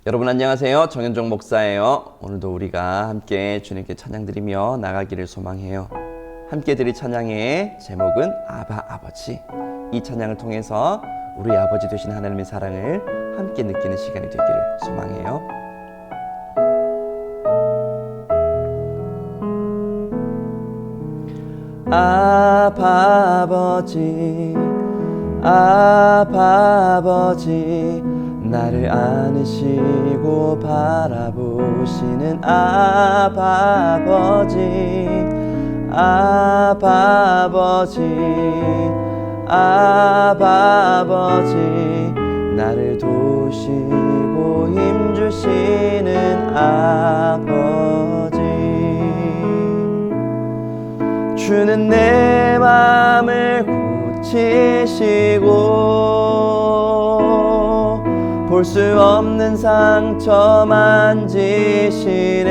여러분 안녕하세요. 정현종 목사예요. 오늘도 우리가 함께 주님께 찬양드리며 나가기를 소망해요. 함께 드릴 찬양의 제목은 아바 아버지. 이 찬양을 통해서 우리 아버지 되신 하나님의 사랑을 함께 느끼는 시간이 되기를 소망해요. 아바 아버지, 아바 아버지, 나를 안으시고 바라보시는 아바 아버지, 아바 아버지, 아바 아버지, 나를 도우시고 힘주시는 아버지. 주는 내 맘을 고치시고 볼 수 없는 상처 만지시네.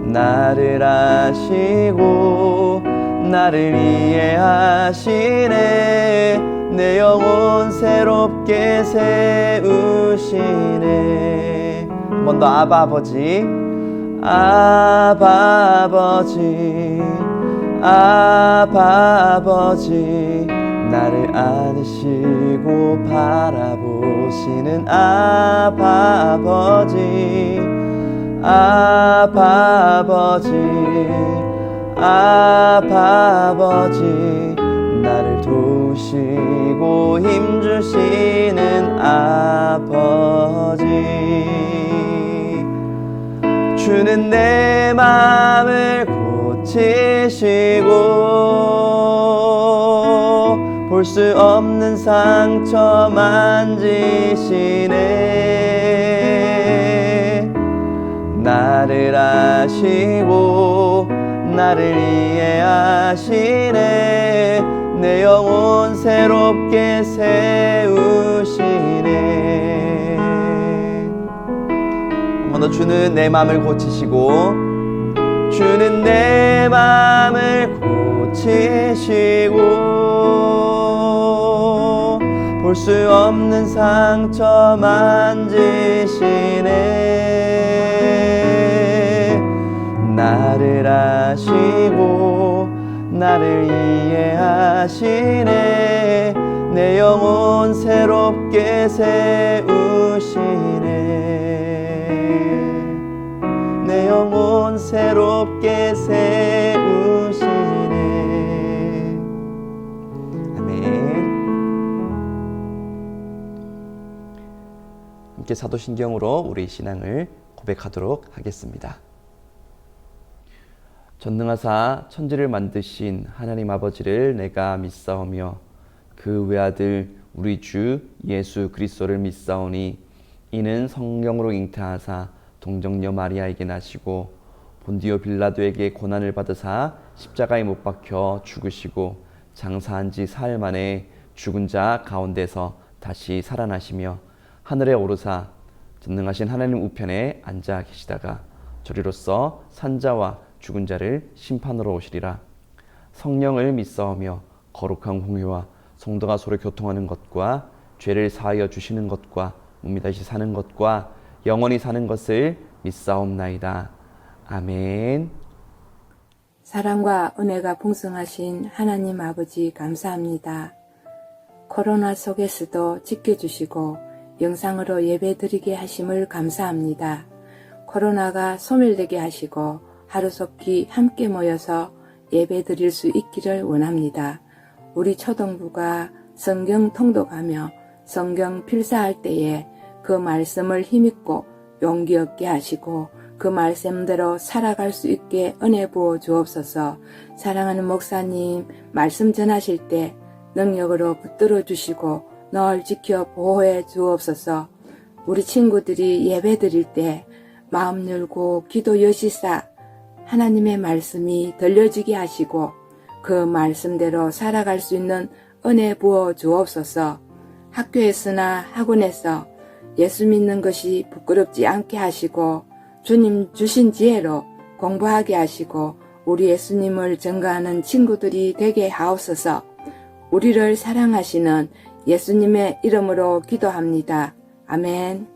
나를 아시고 나를 이해하시네. 내 영혼 새롭게 세우시네. 한 번 더 아바 아버지, 아바 아버지, 아바 아버지, 나를 안으시고 바라보시는 아바 아버지, 아바 아버지, 아바 아버지, 나를 도우시고 힘주시는 아버지. 주는 내 맘을 고치시고 볼 수 없는 상처 만지시네. 나를 아시고 나를 이해하시네. 내 영혼 새롭게 세우시네. 한 번 더. 주는 내 맘을 고치시고, 주는 내 맘을 고치시고 볼 수 없는 상처 만지시네. 나를 아시고 나를 이해하시네. 내 영혼 새롭게 세우시네. 내 영혼 새롭게 세우시네. 아멘. 함께 사도신경으로 우리 신앙을 고백하도록 하겠습니다. 전능하사 천지를 만드신 하나님 아버지를 내가 믿사오며 그 외아들 우리 주 예수 그리스도를 믿사오니 이는 성령으로 잉태하사 동정녀 마리아에게 나시고 본디오 빌라도에게 고난을 받으사 십자가에 못 박혀 죽으시고 장사한 지 사흘 만에 죽은 자 가운데서 다시 살아나시며 하늘에 오르사 전능하신 하나님 우편에 앉아 계시다가 저리로서 산자와 죽은 자를 심판으로 오시리라. 성령을 믿사오며 거룩한 공회와 성도가 서로 교통하는 것과 죄를 사하여 주시는 것과 몸이 다시 사는 것과 영원히 사는 것을 믿사옵나이다. 아멘. 사랑과 은혜가 풍성하신 하나님 아버지 감사합니다. 코로나 속에서도 지켜주시고 영상으로 예배드리게 하심을 감사합니다. 코로나가 소멸되게 하시고 하루속히 함께 모여서 예배드릴 수 있기를 원합니다. 우리 초등부가 성경 통독하며 성경 필사할 때에 그 말씀을 힘있고 용기 얻게 하시고 그 말씀대로 살아갈 수 있게 은혜 부어 주옵소서. 사랑하는 목사님 말씀 전하실 때 능력으로 붙들어 주시고 널 지켜 보호해 주옵소서. 우리 친구들이 예배 드릴 때 마음 열고 기도 여시사 하나님의 말씀이 들려지게 하시고 그 말씀대로 살아갈 수 있는 은혜 부어 주옵소서. 학교에서나 학원에서 예수 믿는 것이 부끄럽지 않게 하시고 주님 주신 지혜로 공부하게 하시고 우리 예수님을 증거하는 친구들이 되게 하옵소서. 우리를 사랑하시는 예수님의 이름으로 기도합니다. 아멘.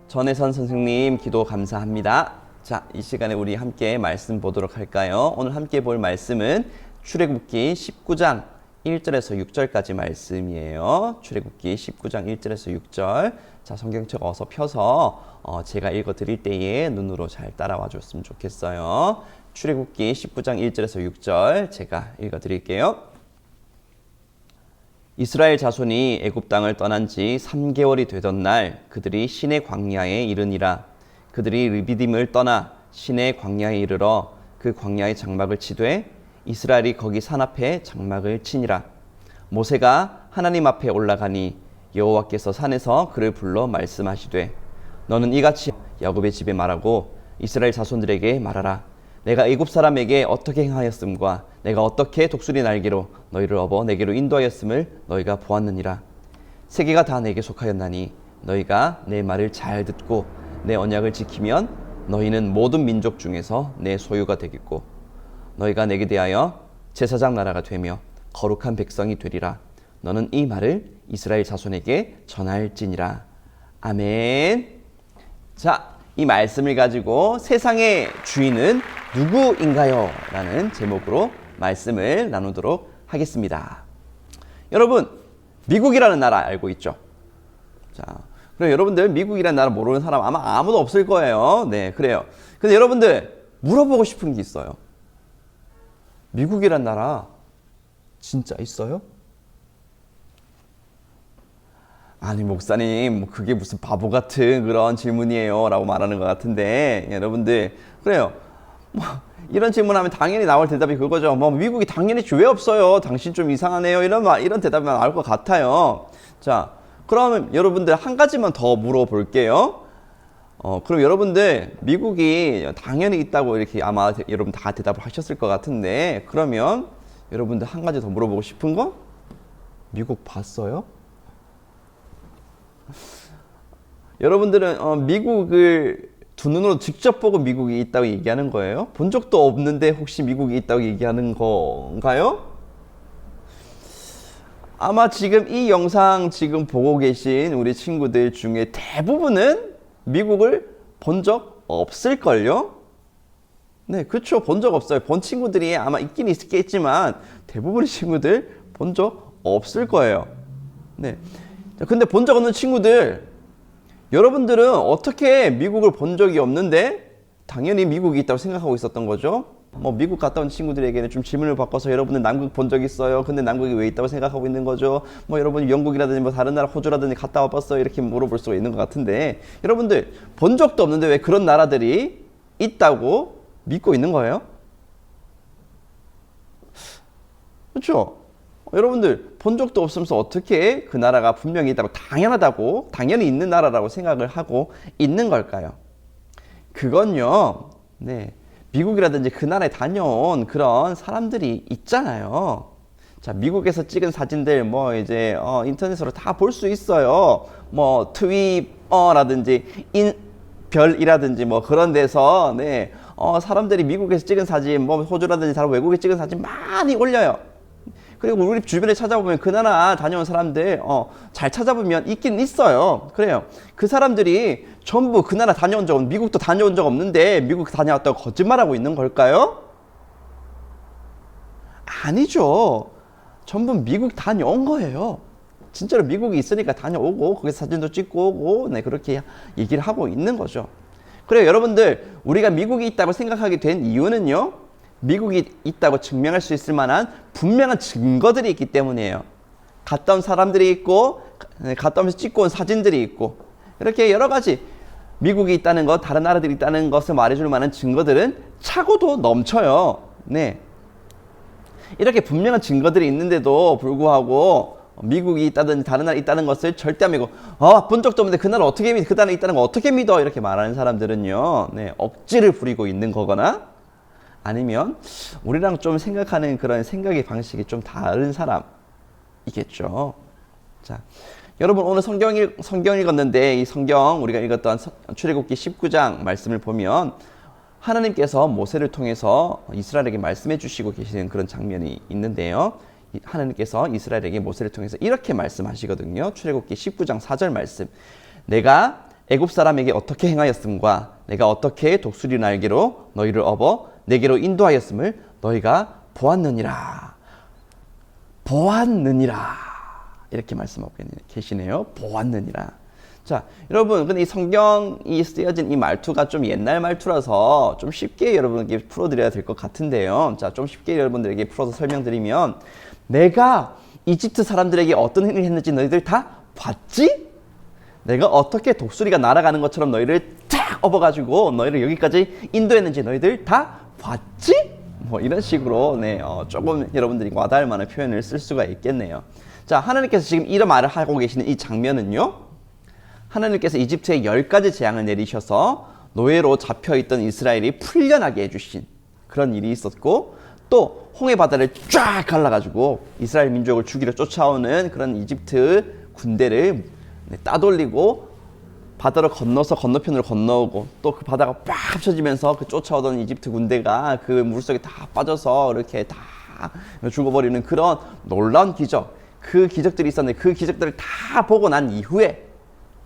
전혜선 선생님 기도 감사합니다. 자, 이 시간에 우리 함께 말씀 보도록 할까요? 오늘 함께 볼 말씀은 출애굽기 19장 1절에서 6절까지 말씀이에요. 출애굽기 19장 1절에서 6절. 자, 성경책 어서 펴서 제가 읽어 드릴 때에 눈으로 잘 따라와 줬으면 좋겠어요. 출애굽기 19장 1절에서 6절 제가 읽어 드릴게요. 이스라엘 자손이 애굽 땅을 떠난 지 3개월이 되던 날 그들이 신의 광야에 이르니라. 그들이 르비딤을 떠나 신의 광야에 이르러 그 광야의 장막을 치되 이스라엘이 거기 산 앞에 장막을 치니라. 모세가 하나님 앞에 올라가니 여호와께서 산에서 그를 불러 말씀하시되 너는 이같이 야곱의 집에 말하고 이스라엘 자손들에게 말하라. 내가 애굽 사람에게 어떻게 행하였음과 내가 어떻게 독수리 날개로 너희를 업어 내게로 인도하였음을 너희가 보았느니라. 세계가 다 내게 속하였나니 너희가 내 말을 잘 듣고 내 언약을 지키면 너희는 모든 민족 중에서 내 소유가 되겠고 너희가 내게 대하여 제사장 나라가 되며 거룩한 백성이 되리라. 너는 이 말을 이스라엘 자손에게 전할지니라. 아멘. 자, 이 말씀을 가지고 세상의 주인은 누구인가요? 라는 제목으로 말씀을 나누도록 하겠습니다. 여러분, 미국이라는 나라 알고 있죠? 자, 그럼 여러분들 미국이라는 나라 모르는 사람 아마 아무도 없을 거예요. 네, 그래요. 근데 여러분들 물어보고 싶은 게 있어요. 미국이란 나라 진짜 있어요? 아니 목사님 그게 무슨 바보 같은 그런 질문이에요 라고 말하는 것 같은데 여러분들 그래요. 뭐 이런 질문하면 당연히 나올 대답이 그거죠. 뭐 미국이 당연히 왜 없어요? 당신 좀 이상하네요. 이런 대답이면 나올 것 같아요. 자, 그러면 여러분들 한 가지만 더 물어볼게요. 그럼 여러분들 미국이 당연히 있다고 이렇게 아마 여러분 다 대답을 하셨을 것 같은데 그러면 여러분들 한 가지 더 물어보고 싶은 거? 미국 봤어요? 여러분들은 미국을 두 눈으로 직접 보고 미국이 있다고 얘기하는 거예요? 본 적도 없는데 혹시 미국이 있다고 얘기하는 건가요? 아마 지금 이 영상 지금 보고 계신 우리 친구들 중에 대부분은 미국을 본 적 없을걸요? 네, 그렇죠. 본 적 없어요. 본 친구들이 아마 있긴 있겠지만 대부분의 친구들 본 적 없을 거예요. 네. 근데 본 적 없는 친구들, 여러분들은 어떻게 미국을 본 적이 없는데 당연히 미국이 있다고 생각하고 있었던 거죠? 뭐 미국 갔다 온 친구들에게는 좀 질문을 바꿔서 여러분들 남극 본 적 있어요? 근데 남극이 왜 있다고 생각하고 있는 거죠? 뭐 여러분 영국이라든지 뭐 다른 나라 호주라든지 갔다 와봤어요? 이렇게 물어볼 수가 있는 것 같은데 여러분들 본 적도 없는데 왜 그런 나라들이 있다고 믿고 있는 거예요? 그렇죠? 여러분들 본 적도 없으면서 어떻게 그 나라가 분명히 있다고 당연하다고 당연히 있는 나라라고 생각을 하고 있는 걸까요? 그건요, 네, 미국이라든지 그 나라에 다녀온 그런 사람들이 있잖아요. 자, 미국에서 찍은 사진들 뭐 이제 인터넷으로 다 볼 수 있어요. 뭐 트위터라든지 인별이라든지 뭐 그런 데서 네, 사람들이 미국에서 찍은 사진, 뭐 호주라든지 다른 외국에 찍은 사진 많이 올려요. 그리고 우리 주변에 찾아보면 그 나라 다녀온 사람들 잘 찾아보면 있긴 있어요. 그래요. 그 사람들이 전부 그 나라 다녀온 적, 미국도 다녀온 적 없는데 미국 다녀왔다고 거짓말하고 있는 걸까요? 아니죠. 전부 미국 다녀온 거예요. 진짜로 미국이 있으니까 다녀오고 거기서 사진도 찍고 오고 네, 그렇게 얘기를 하고 있는 거죠. 그래요. 여러분들 우리가 미국이 있다고 생각하게 된 이유는요, 미국이 있다고 증명할 수 있을 만한 분명한 증거들이 있기 때문이에요. 갔다 온 사람들이 있고 갔다 오면서 찍고 온 사진들이 있고 이렇게 여러 가지 미국이 있다는 것, 다른 나라들이 있다는 것을 말해줄 만한 증거들은 차고도 넘쳐요. 네, 이렇게 분명한 증거들이 있는데도 불구하고 미국이 있다든지 다른 나라에 있다는 것을 절대 안 믿고 본 적도 없는데 그 나라 어떻게 믿어? 그 나라에 있다는 거 어떻게 믿어? 이렇게 말하는 사람들은요, 네, 억지를 부리고 있는 거거나 아니면 우리랑 좀 생각하는 그런 생각의 방식이 좀 다른 사람이겠죠. 자, 여러분 오늘 성경 읽었는데 이 성경 우리가 읽었던 출애굽기 19장 말씀을 보면 하나님께서 모세를 통해서 이스라엘에게 말씀해 주시고 계시는 그런 장면이 있는데요. 하나님께서 이스라엘에게 모세를 통해서 이렇게 말씀하시거든요. 출애굽기 19장 4절 말씀. 내가 애굽 사람에게 어떻게 행하였음과 내가 어떻게 독수리 날개로 너희를 업어 내게로 인도하였음을 너희가 보았느니라. 보았느니라. 이렇게 말씀하고 계시네요. 보았느니라. 자, 여러분, 근데 이 성경이 쓰여진 이 말투가 좀 옛날 말투라서 좀 쉽게 여러분에게 풀어드려야 될 것 같은데요. 자, 좀 쉽게 여러분들에게 풀어서 설명드리면, 내가 이집트 사람들에게 어떤 행위를 했는지 너희들 다 봤지? 내가 어떻게 독수리가 날아가는 것처럼 너희를 탁 업어가지고 너희를 여기까지 인도했는지 너희들 다 봤지? 뭐 이런 식으로 조금 여러분들이 와닿을 만한 표현을 쓸 수가 있겠네요. 자, 하나님께서 지금 이런 말을 하고 계시는 이 장면은요, 하나님께서 이집트에 10가지 재앙을 내리셔서 노예로 잡혀있던 이스라엘이 풀려나게 해주신 그런 일이 있었고, 또 홍해 바다를 쫙 갈라가지고 이스라엘 민족을 죽이려 쫓아오는 그런 이집트 군대를 따돌리고 바다로 건너서 건너편으로 건너오고, 또 그 바다가 빡 합쳐지면서 그 쫓아오던 이집트 군대가 그 물속에 다 빠져서 이렇게 다 죽어버리는 그런 놀라운 기적, 그 기적들이 있었는데, 그 기적들을 다 보고 난 이후에,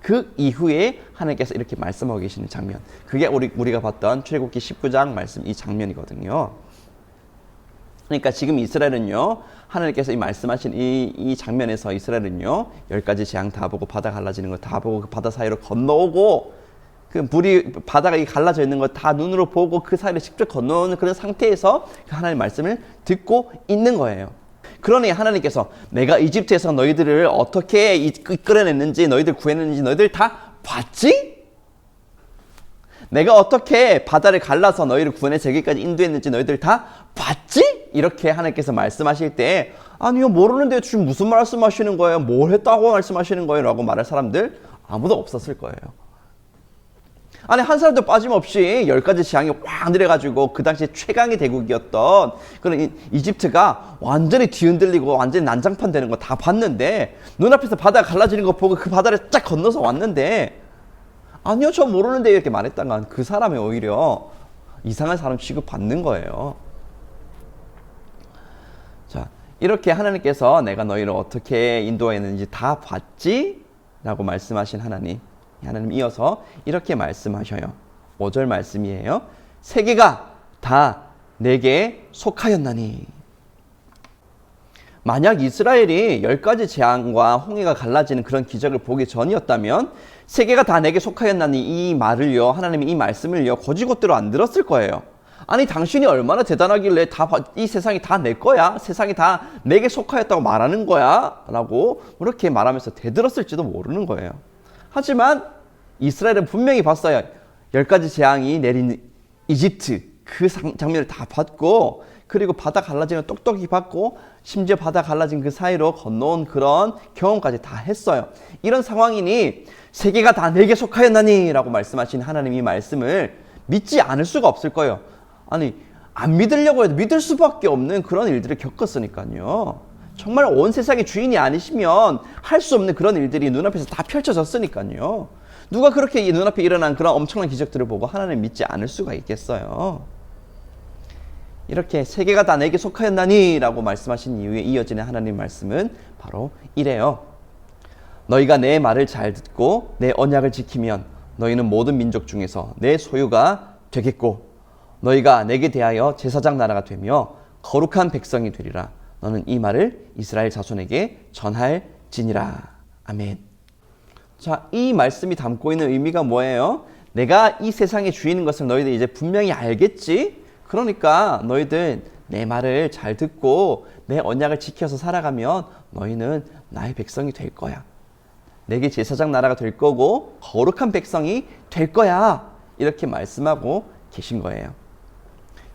그 이후에 하나님께서 이렇게 말씀하고 계시는 장면, 그게 우리가 봤던 출애굽기 19장 말씀, 이 장면이거든요. 그러니까 지금 이스라엘은요, 하나님께서 이 말씀하신 이 장면에서 이스라엘은요, 10가지 재앙 다 보고 바다 갈라지는 거 다 보고 그 바다 사이로 건너오고, 그 물이 바다가 갈라져 있는 거 다 눈으로 보고 그 사이를 직접 건너오는 그런 상태에서 그 하나님의 말씀을 듣고 있는 거예요. 그러니 하나님께서 내가 이집트에서 너희들을 어떻게 이끌어냈는지, 너희들 구해냈는지 너희들 다 봤지? 내가 어떻게 바다를 갈라서 너희를 구원해 저기까지 인도했는지 너희들 다 봤지? 이렇게 하나님께서 말씀하실 때, 아니요, 모르는데 지금 무슨 말씀하시는 거예요? 뭘 했다고 말씀하시는 거예요? 라고 말할 사람들 아무도 없었을 거예요. 아니, 한 사람도 빠짐없이 10가지 재앙이 확 내려가지고 그 당시에 최강의 대국이었던 그런 이집트가 완전히 뒤흔들리고 완전히 난장판 되는 거 다 봤는데, 눈앞에서 바다가 갈라지는 거 보고 그 바다를 쫙 건너서 왔는데, 아니요, 저 모르는데 이렇게 말했다간 그 사람이 오히려 이상한 사람 취급받는 거예요. 자, 이렇게 하나님께서 내가 너희를 어떻게 인도했는지 다 봤지? 라고 말씀하신 하나님 이어서 이렇게 말씀하셔요. 5절 말씀이에요. 세계가 다 내게 속하였나니. 만약 이스라엘이 10가지 재앙과 홍해가 갈라지는 그런 기적을 보기 전이었다면, 세계가 다 내게 속하였나니 이 말을요, 하나님이 이 말씀을요, 거지것대로 안 들었을 거예요. 아니, 당신이 얼마나 대단하길래 이 세상이 다 내 거야? 세상이 다 내게 속하였다고 말하는 거야? 라고 그렇게 말하면서 대들었을지도 모르는 거예요. 하지만 이스라엘은 분명히 봤어요. 10가지 재앙이 내린 이집트 그 장면을 다 봤고, 그리고 바다 갈라지는 걸 똑똑히 봤고, 심지어 바다 갈라진 그 사이로 건너온 그런 경험까지 다 했어요. 이런 상황이니 세계가 다 내게 속하였나니 라고 말씀하신 하나님이 말씀을 믿지 않을 수가 없을 거예요. 아니, 안 믿으려고 해도 믿을 수밖에 없는 그런 일들을 겪었으니까요. 정말 온 세상의 주인이 아니시면 할 수 없는 그런 일들이 눈앞에서 다 펼쳐졌으니까요. 누가 그렇게 이 눈앞에 일어난 그런 엄청난 기적들을 보고 하나님 믿지 않을 수가 있겠어요. 이렇게 세계가 다 내게 속하였나니 라고 말씀하신 이후에 이어지는 하나님 말씀은 바로 이래요. 너희가 내 말을 잘 듣고 내 언약을 지키면 너희는 모든 민족 중에서 내 소유가 되겠고, 너희가 내게 대하여 제사장 나라가 되며 거룩한 백성이 되리라. 너는 이 말을 이스라엘 자손에게 전할지니라. 아멘. 자, 이 말씀이 담고 있는 의미가 뭐예요? 내가 이 세상의 주인인 것을 너희들 이제 분명히 알겠지? 그러니까 너희들 내 말을 잘 듣고 내 언약을 지켜서 살아가면 너희는 나의 백성이 될 거야. 내게 제사장 나라가 될 거고 거룩한 백성이 될 거야. 이렇게 말씀하고 계신 거예요.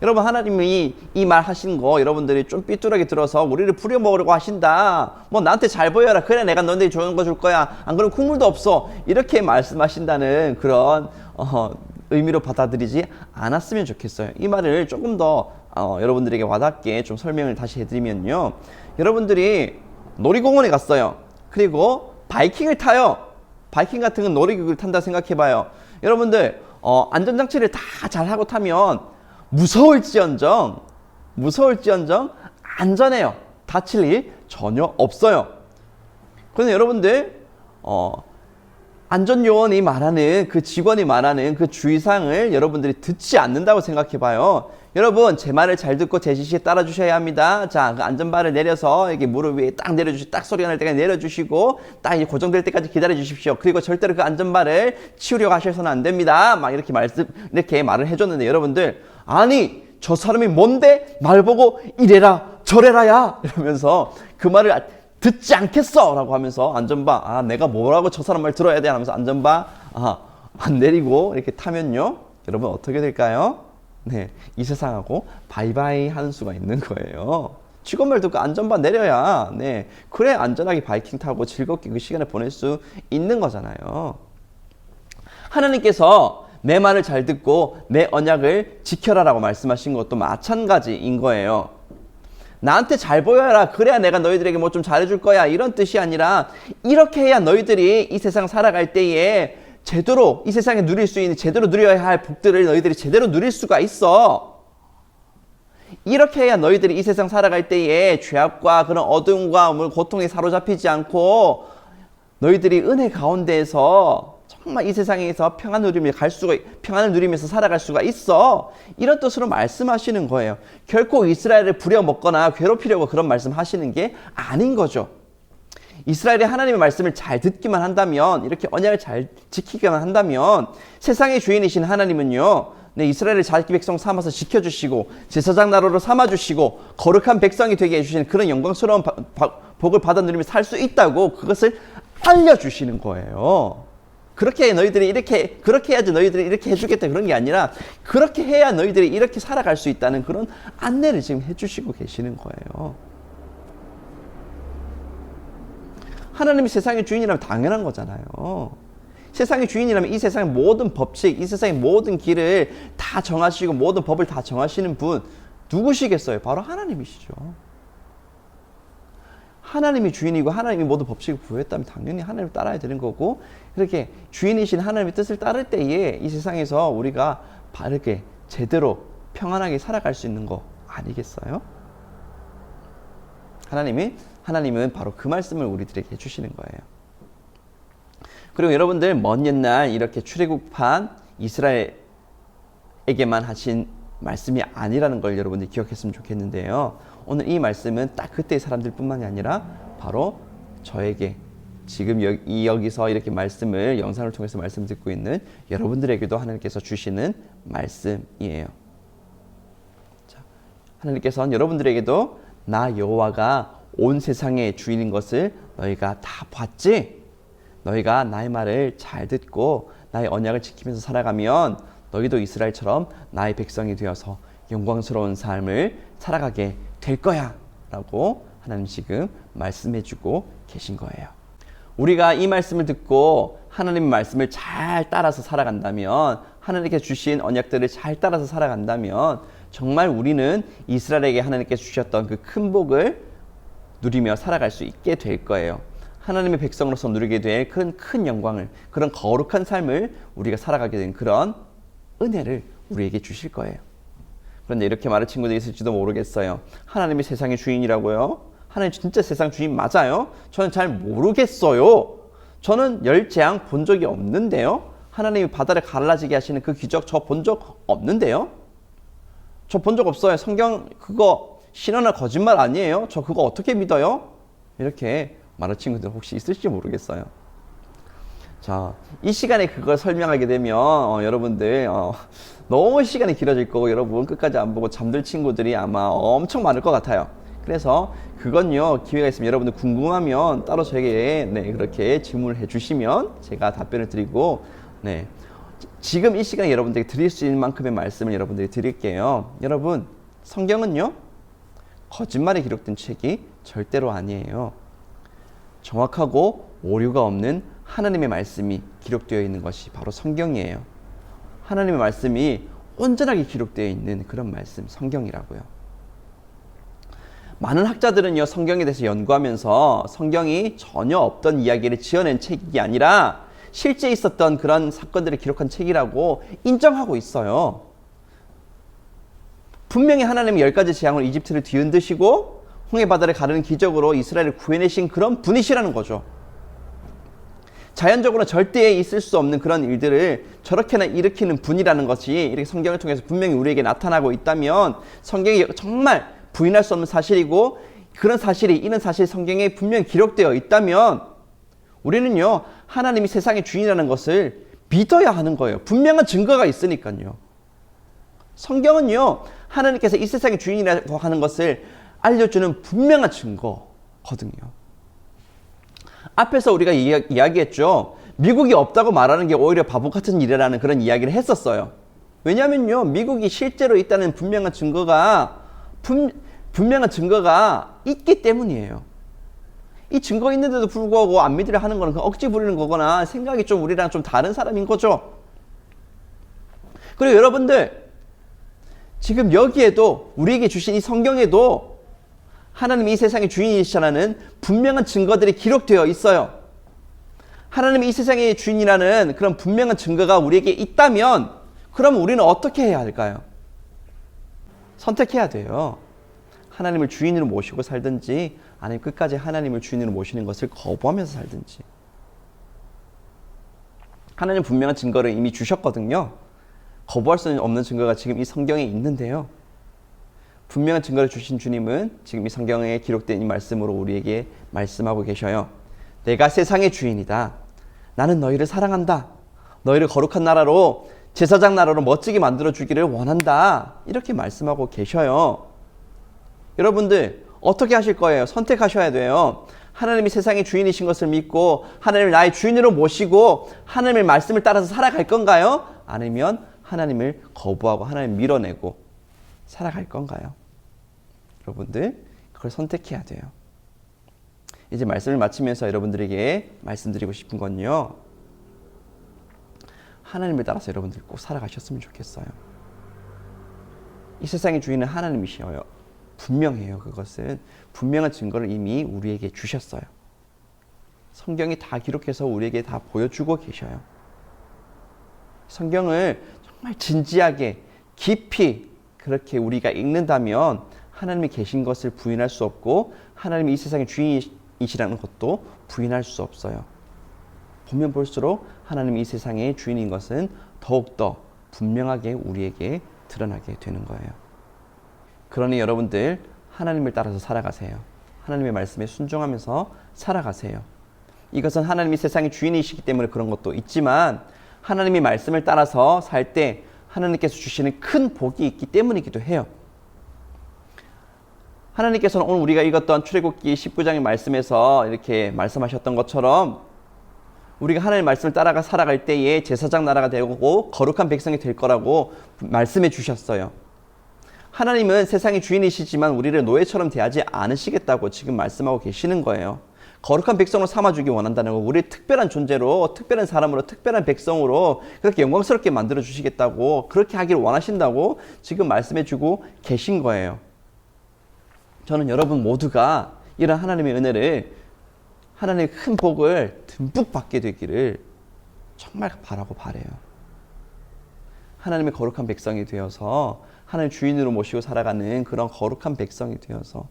여러분, 하나님이 이 말 하신 거 여러분들이 좀 삐뚤하게 들어서 우리를 부려먹으려고 하신다. 뭐 나한테 잘 보여라. 그래, 내가 너희들 좋은 거 줄 거야. 안 그러면 국물도 없어. 이렇게 말씀하신다는 그런 의미로 받아들이지 않았으면 좋겠어요. 이 말을 조금 더 여러분들에게 와닿게 좀 설명을 다시 해드리면요. 여러분들이 놀이공원에 갔어요. 그리고 바이킹을 타요. 바이킹 같은 건 놀이기구를 탄다 생각해봐요. 여러분들 안전장치를 다 잘하고 타면 무서울지언정 안전해요. 다칠 일 전혀 없어요. 그런데 여러분들 안전요원이 말하는 그 직원이 말하는 그 주의사항을 여러분들이 듣지 않는다고 생각해 봐요. 여러분 제 말을 잘 듣고 제 지시에 따라 주셔야 합니다. 자, 그 안전바를 내려서 이렇게 무릎 위에 딱 딱 소리가 날 때까지 내려주시고 딱 이제 고정될 때까지 기다려 주십시오. 그리고 절대로 그 안전바를 치우려고 하셔서는 안 됩니다. 막 이렇게 이렇게 말을 해줬는데 여러분들, 아니 저 사람이 뭔데 말 보고 이래라 저래라야 이러면서 그 말을 듣지 않겠어 라고 하면서 안전바, 내가 뭐라고 저 사람 말 들어야 돼 하면서 안전바 안 내리고 이렇게 타면요, 여러분 어떻게 될까요? 네, 이 세상하고 바이바이 하는 수가 있는 거예요. 직원 말 듣고 안전바 내려야, 네, 그래 안전하게 바이킹 타고 즐겁게 그 시간을 보낼 수 있는 거잖아요. 하나님께서 내 말을 잘 듣고 내 언약을 지켜라라고 말씀하신 것도 마찬가지인 거예요. 나한테 잘 보여라, 그래야 내가 너희들에게 뭐 좀 잘해줄 거야, 이런 뜻이 아니라 이렇게 해야 너희들이 이 세상 살아갈 때에 제대로 이 세상에 누릴 수 있는, 제대로 누려야 할 복들을 너희들이 제대로 누릴 수가 있어. 이렇게 해야 너희들이 이 세상 살아갈 때에 죄악과 그런 어둠과 고통에 사로잡히지 않고 너희들이 은혜 가운데에서 정말 이 세상에서 평안을 누리면서 살아갈 수가 있어. 이런 뜻으로 말씀하시는 거예요. 결코 이스라엘을 부려먹거나 괴롭히려고 그런 말씀하시는 게 아닌 거죠. 이스라엘이 하나님의 말씀을 잘 듣기만 한다면, 이렇게 언약을 잘 지키기만 한다면, 세상의 주인이신 하나님은요, 네, 이스라엘을 자기 백성 삼아서 지켜주시고 제사장 나라로 삼아주시고 거룩한 백성이 되게 해주시는 그런 영광스러운 복을 받아 누리며 살 수 있다고 그것을 알려주시는 거예요. 그렇게 너희들이 그렇게 해야지 너희들이 이렇게 해주겠다 그런 게 아니라, 그렇게 해야 너희들이 이렇게 살아갈 수 있다는 그런 안내를 지금 해주시고 계시는 거예요. 하나님이 세상의 주인이라면 당연한 거잖아요. 세상의 주인이라면 이 세상의 모든 법칙, 이 세상의 모든 길을 다 정하시고 모든 법을 다 정하시는 분 누구시겠어요? 바로 하나님이시죠. 하나님이 주인이고 하나님이 모든 법칙을 부여했다면 당연히 하나님을 따라야 되는 거고, 이렇게 주인이신 하나님의 뜻을 따를 때에 이 세상에서 우리가 바르게 제대로 평안하게 살아갈 수 있는 거 아니겠어요? 하나님은 바로 그 말씀을 우리들에게 해주시는 거예요. 그리고 여러분들, 먼 옛날 이렇게 출애굽한 이스라엘에게만 하신 말씀이 아니라는 걸 여러분들이 기억했으면 좋겠는데요. 오늘 이 말씀은 딱 그때의 사람들 뿐만이 아니라 바로 저에게 지금 여기서 이렇게 말씀을 영상을 통해서 말씀 듣고 있는 여러분들에게도 하나님께서 주시는 말씀이에요. 자, 하나님께서는 여러분들에게도 나 여호와가 온 세상의 주인인 것을 너희가 다 봤지? 너희가 나의 말을 잘 듣고 나의 언약을 지키면서 살아가면 너희도 이스라엘처럼 나의 백성이 되어서 영광스러운 삶을 살아가게 될 거야 라고 하나님 지금 말씀해주고 계신 거예요. 우리가 이 말씀을 듣고 하나님의 말씀을 잘 따라서 살아간다면, 하나님께서 주신 언약들을 잘 따라서 살아간다면 정말 우리는 이스라엘에게 하나님께서 주셨던 그 큰 복을 누리며 살아갈 수 있게 될 거예요. 하나님의 백성으로서 누리게 될 큰 영광을, 그런 거룩한 삶을 우리가 살아가게 된 그런 은혜를 우리에게 주실 거예요. 그런데 이렇게 말할 친구들이 있을지도 모르겠어요. 하나님이 세상의 주인이라고요? 하나님 진짜 세상 주인 맞아요? 저는 잘 모르겠어요. 저는 열재앙 본 적이 없는데요. 하나님이 바다를 갈라지게 하시는 그 기적 저 본 적 없는데요. 저 본 적 없어요. 성경 그거 신화나 거짓말 아니에요? 저 그거 어떻게 믿어요? 이렇게 말할 친구들 혹시 있을지 모르겠어요. 자, 이 시간에 그걸 설명하게 되면 여러분들 너무 시간이 길어질 거고, 여러분 끝까지 안 보고 잠들 친구들이 아마 엄청 많을 것 같아요. 그래서 그건요, 기회가 있으면 여러분들 궁금하면 따로 저에게 그렇게 질문을 해주시면 제가 답변을 드리고, 지금 이 시간에 여러분들에게 드릴 수 있는 만큼의 말씀을 여러분들이 드릴게요. 여러분, 성경은요, 거짓말이 기록된 책이 절대로 아니에요. 정확하고 오류가 없는 하나님의 말씀이 기록되어 있는 것이 바로 성경이에요. 하나님의 말씀이 온전하게 기록되어 있는 그런 말씀, 성경이라고요. 많은 학자들은요, 성경에 대해서 연구하면서 성경이 전혀 없던 이야기를 지어낸 책이 아니라 실제 있었던 그런 사건들을 기록한 책이라고 인정하고 있어요. 분명히 하나님이 10가지 재앙으로 이집트를 뒤흔드시고 홍해 바다를 가르는 기적으로 이스라엘을 구해내신 그런 분이시라는 거죠. 자연적으로 절대 있을 수 없는 그런 일들을 저렇게나 일으키는 분이라는 것이 이렇게 성경을 통해서 분명히 우리에게 나타나고 있다면 성경이 정말 부인할 수 없는 사실이고 그런 사실이 이런 사실이 성경에 분명히 기록되어 있다면 우리는요 하나님이 세상의 주인이라는 것을 믿어야 하는 거예요. 분명한 증거가 있으니까요. 성경은요 하나님께서 이 세상의 주인이라고 하는 것을 알려주는 분명한 증거거든요. 앞에서 우리가 이야기했죠. 미국이 없다고 말하는 게 오히려 바보 같은 일이라는 그런 이야기를 했었어요. 왜냐하면요 미국이 실제로 있다는 분명한 증거가 있기 때문이에요. 이 증거 있는데도 불구하고 안 믿으려 하는 거는 억지 부리는 거거나 생각이 좀 우리랑 좀 다른 사람인 거죠. 그리고 여러분들 지금 여기에도 우리에게 주신 이 성경에도 하나님이 이 세상의 주인이시라는 분명한 증거들이 기록되어 있어요. 하나님이 이 세상의 주인이라는 그런 분명한 증거가 우리에게 있다면 그럼 우리는 어떻게 해야 할까요? 선택해야 돼요. 하나님을 주인으로 모시고 살든지 아니면 끝까지 하나님을 주인으로 모시는 것을 거부하면서 살든지. 하나님 분명한 증거를 이미 주셨거든요. 거부할 수 없는 증거가 지금 이 성경에 있는데요. 분명한 증거를 주신 주님은 지금 이 성경에 기록된 이 말씀으로 우리에게 말씀하고 계셔요. 내가 세상의 주인이다. 나는 너희를 사랑한다. 너희를 거룩한 나라로 제사장 나라로 멋지게 만들어주기를 원한다. 이렇게 말씀하고 계셔요. 여러분들 어떻게 하실 거예요? 선택하셔야 돼요. 하나님이 세상의 주인이신 것을 믿고 하나님을 나의 주인으로 모시고 하나님의 말씀을 따라서 살아갈 건가요? 아니면 하나님을 거부하고 하나님을 밀어내고 살아갈 건가요? 여러분들 그걸 선택해야 돼요. 이제 말씀을 마치면서 여러분들에게 말씀드리고 싶은 건요. 하나님을 따라서 여러분들 꼭 살아가셨으면 좋겠어요. 이 세상의 주인은 하나님이시여요. 분명해요. 그것은 분명한 증거를 이미 우리에게 주셨어요. 성경이 다 기록해서 우리에게 다 보여주고 계셔요. 성경을 정말 진지하게 깊이 그렇게 우리가 읽는다면 하나님이 계신 것을 부인할 수 없고 하나님이 이 세상의 주인이시라는 것도 부인할 수 없어요. 보면 볼수록 하나님이 이 세상의 주인인 것은 더욱더 분명하게 우리에게 드러나게 되는 거예요. 그러니 여러분들 하나님을 따라서 살아가세요. 하나님의 말씀에 순종하면서 살아가세요. 이것은 하나님이 세상의 주인이시기 때문에 그런 것도 있지만 하나님의 말씀을 따라서 살 때 하나님께서 주시는 큰 복이 있기 때문이기도 해요. 하나님께서는 오늘 우리가 읽었던 출애굽기 19장의 말씀에서 이렇게 말씀하셨던 것처럼 우리가 하나님의 말씀을 따라가 살아갈 때에 제사장 나라가 되고 거룩한 백성이 될 거라고 말씀해 주셨어요. 하나님은 세상의 주인이시지만 우리를 노예처럼 대하지 않으시겠다고 지금 말씀하고 계시는 거예요. 거룩한 백성으로 삼아주기 원한다는 거, 우리를 특별한 존재로, 특별한 사람으로, 특별한 백성으로 그렇게 영광스럽게 만들어 주시겠다고, 그렇게 하기를 원하신다고 지금 말씀해 주고 계신 거예요. 저는 여러분 모두가 이런 하나님의 은혜를, 하나님의 큰 복을 듬뿍 받게 되기를 정말 바라고 바라요. 하나님의 거룩한 백성이 되어서 하나님 주인으로 모시고 살아가는 그런 거룩한 백성이 되어서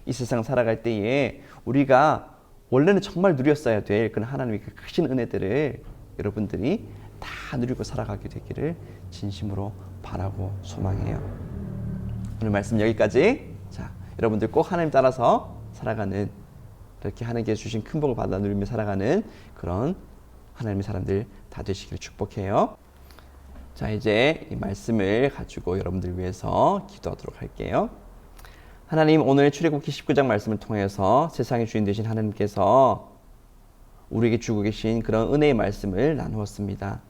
이 세상 살아갈 때에 우리가 원래는 정말 누렸어야 될 그런 하나님의 그 크신 은혜들을 여러분들이 다 누리고 살아가게 되기를 진심으로 바라고 소망해요. 오늘 말씀 여기까지. 자, 여러분들 꼭 하나님 따라서 살아가는, 이렇게 하나님께서 주신 큰 복을 받아 누리며 살아가는 그런 하나님의 사람들 다 되시기를 축복해요. 자, 이제 이 말씀을 가지고 여러분들 위해서 기도하도록 할게요. 하나님, 오늘 출애굽기 19장 말씀을 통해서 세상의 주인 되신 하나님께서 우리에게 주고 계신 그런 은혜의 말씀을 나누었습니다.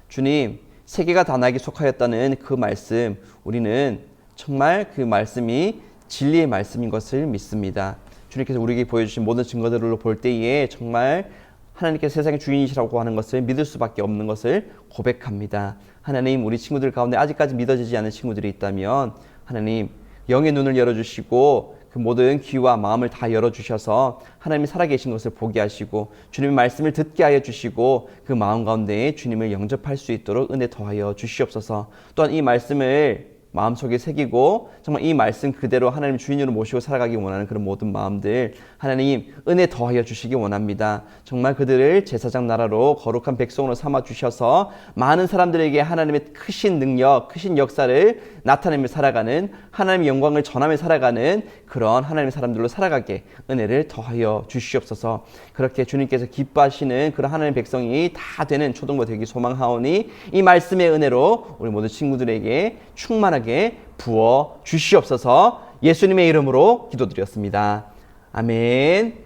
주님, 세계가 다 나에게 속하였다는 그 말씀, 우리는 정말 그 말씀이 진리의 말씀인 것을 믿습니다. 주님께서 우리에게 보여주신 모든 증거들로 볼 때에 정말 하나님께서 세상의 주인이시라고 하는 것을 믿을 수밖에 없는 것을 고백합니다. 하나님, 우리 친구들 가운데 아직까지 믿어지지 않은 친구들이 있다면 하나님, 영의 눈을 열어주시고 그 모든 귀와 마음을 다 열어주셔서 하나님이 살아계신 것을 보게 하시고 주님의 말씀을 듣게 하여 주시고 그 마음 가운데에 주님을 영접할 수 있도록 은혜 더하여 주시옵소서. 또한 이 말씀을 마음속에 새기고 정말 이 말씀 그대로 하나님 주인으로 모시고 살아가기 원하는 그런 모든 마음들 하나님 은혜 더하여 주시기 원합니다. 정말 그들을 제사장 나라로 거룩한 백성으로 삼아 주셔서 많은 사람들에게 하나님의 크신 능력, 크신 역사를 나타내며 살아가는 하나님의 영광을 전하며 살아가는 그런 하나님의 사람들로 살아가게 은혜를 더하여 주시옵소서. 그렇게 주님께서 기뻐하시는 그런 하나님의 백성이 다 되는 초등부 되기 소망하오니 이 말씀의 은혜로 우리 모든 친구들에게 충만하게 부어 주시옵소서. 예수님의 이름으로 기도드렸습니다. 아멘.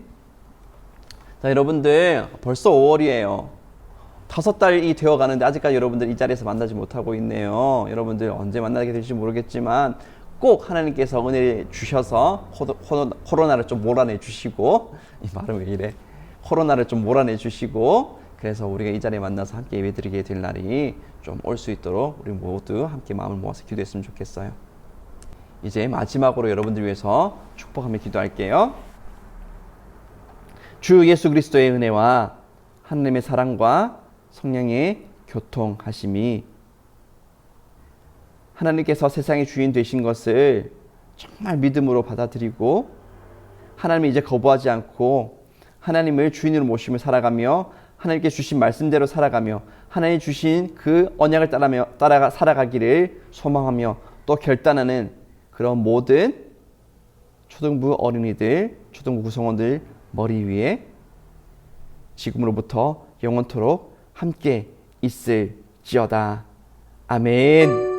자, 여러분들 벌써 5월이에요. 5달이 되어 가는데 아직까지 여러분들 이 자리에서 만나지 못하고 있네요. 여러분들 언제 만나게 될지 모르겠지만 꼭 하나님께서 은혜 주셔서 코로나를 좀 몰아내 주시고, 이 말은 왜 이래? 코로나를 좀 몰아내 주시고, 그래서 우리가 이 자리에 만나서 함께 예배드리게 될 날이 좀 올 수 있도록 우리 모두 함께 마음을 모아서 기도했으면 좋겠어요. 이제 마지막으로 여러분들 위해서 축복하며 기도할게요. 주 예수 그리스도의 은혜와 하나님의 사랑과 성령의 교통하심이 하나님께서 세상의 주인 되신 것을 정말 믿음으로 받아들이고 하나님을 이제 거부하지 않고 하나님을 주인으로 모시며 살아가며 하나님께 주신 말씀대로 살아가며 하나님 주신 그 언약을 따라가 살아가기를 소망하며 또 결단하는 그런 모든 초등부 어린이들, 초등부 구성원들 머리 위에 지금으로부터 영원토록 함께 있을지어다. 아멘.